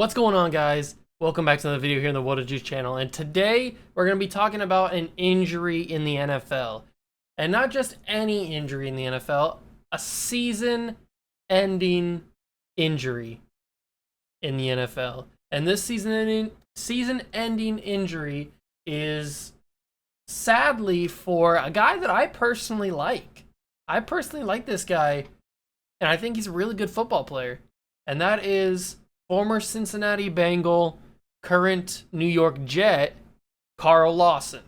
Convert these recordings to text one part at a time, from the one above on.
What's going on, guys? Welcome back to another video here on the What a Juice channel, and today we're going to be talking about an injury in the NFL. And not just any injury in the NFL, a season-ending injury in the NFL. And this season-ending injury is sadly for a guy that I personally like. I personally like this guy, and I think he's a really good football player. And that is former Cincinnati Bengal, current New York Jet, Carl Lawson.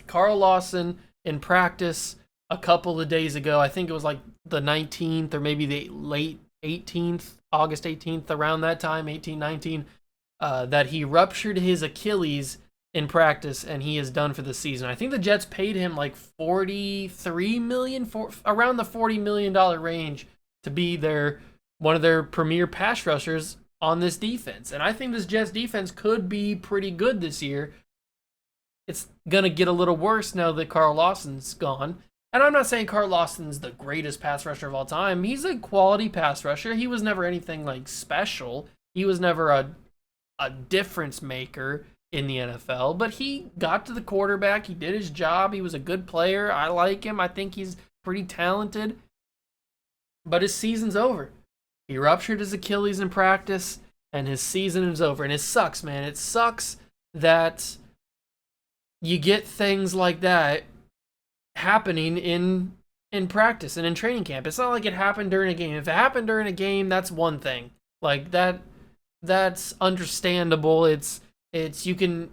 Carl Lawson in practice a couple of days ago, I think it was like the 19th or maybe the late 18th, August 18th, around that time, 18, 19, that he ruptured his Achilles in practice and he is done for the season. I think the Jets paid him like $43 million, around the $40 million range to be one of their premier pass rushers on this defense. And I think this Jets defense could be pretty good this year. It's going to get a little worse now that Carl Lawson's gone. And I'm not saying Carl Lawson's the greatest pass rusher of all time. He's a quality pass rusher. He was never anything like special. He was never a difference maker in the NFL. But he got to the quarterback. He did his job. He was a good player. I like him. I think he's pretty talented. But his season's over. He ruptured his Achilles in practice, and his season is over. And it sucks, man. It sucks that you get things like that happening in practice and in training camp. It's not like it happened during a game. If it happened during a game, that's one thing. Like that's understandable. You're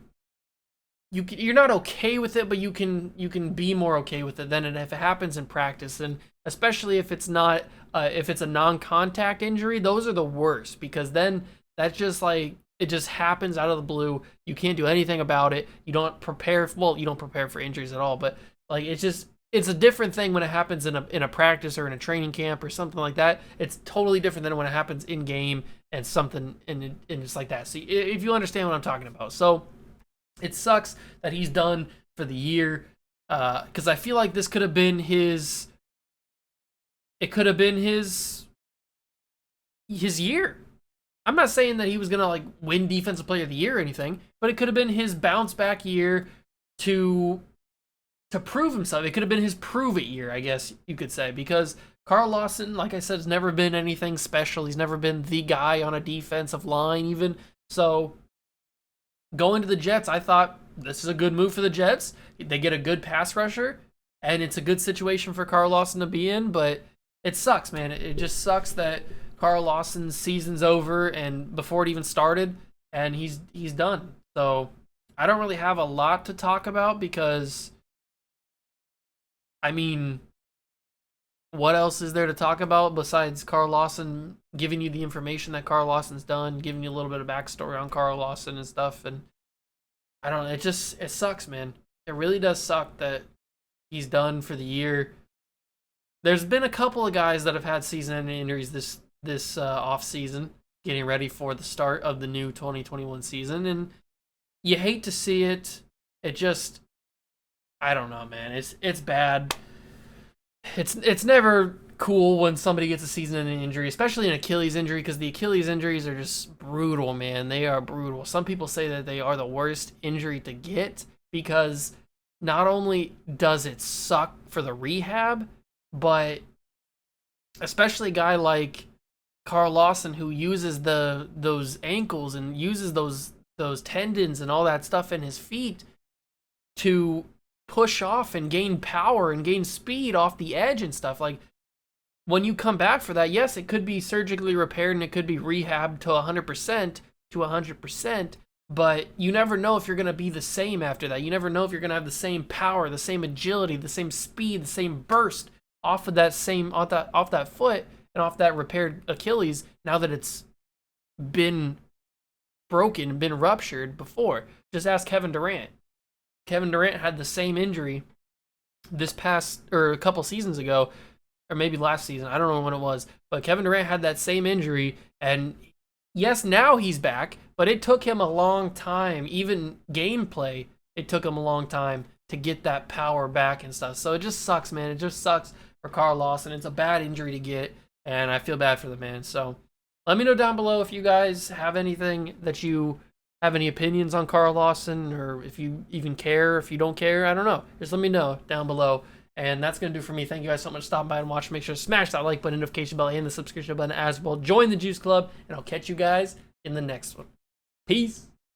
not okay with it, but you can be more okay with it than if it happens in practice, and especially if it's not if it's a non-contact injury. Those are the worst, because then that's just like, it just happens out of the blue. You can't do anything about it. You don't prepare. Well, you don't prepare for injuries at all, but like it's a different thing when it happens in a practice or in a training camp or something like that. It's totally different than when it happens in game and something and it's like that. So if you understand what I'm talking about. So it sucks that he's done for the year, because I feel like this could have been his. It could have been his year. I'm not saying that he was gonna like win Defensive Player of the Year or anything, but it could have been his bounce back year to prove himself. It could have been his prove it year, I guess you could say, because Carl Lawson, like I said, has never been anything special. He's never been the guy on a defensive line even. So going to the Jets, I thought this is a good move for the Jets. They get a good pass rusher, and it's a good situation for Carl Lawson to be in, but it sucks, man. It just sucks that Carl Lawson's season's over and before it even started, and he's done. So I don't really have a lot to talk about because, I mean, what else is there to talk about besides Carl Lawson giving you the information that Carl Lawson's done, giving you a little bit of backstory on Carl Lawson and stuff? And I don't know. It sucks, man. It really does suck that he's done for the year. There's been a couple of guys that have had season-ending injuries this off season, getting ready for the start of the new 2021 season, and you hate to see it. It just, I don't know, man. It's bad. It's never cool when somebody gets a season-ending injury, especially an Achilles injury, because the Achilles injuries are just brutal, man. They are brutal. Some people say that they are the worst injury to get, because not only does it suck for the rehab, but especially a guy like Carl Lawson, who uses those ankles and uses those tendons and all that stuff in his feet to push off and gain power and gain speed off the edge and stuff. Like, when you come back for that, yes, it could be surgically repaired and it could be rehabbed to 100%, but you never know if you're going to be the same after that. You never know if you're going to have the same power, the same agility, the same speed, the same burst off of that foot and off that repaired Achilles, now that it's been broken, been ruptured before. Just ask Kevin Durant. Kevin Durant had the same injury a couple seasons ago, or maybe last season. I don't know when it was, but Kevin Durant had that same injury, and yes, now he's back, but it took him a long time, even gameplay, it took him a long time to get that power back and stuff. So it just sucks, man. It just sucks for Carl Lawson. It's a bad injury to get, and I feel bad for the man. So Let me know down below if you guys have anything that you have any opinions on Carl Lawson, or if you even care, if you don't care, I don't know. Just let me know down below. And that's going to do for me. Thank you guys so much for stopping by and watching. Make sure to smash that like button, notification bell, and the subscription button as well. Join the Juice Club, and I'll catch you guys in the next one. Peace.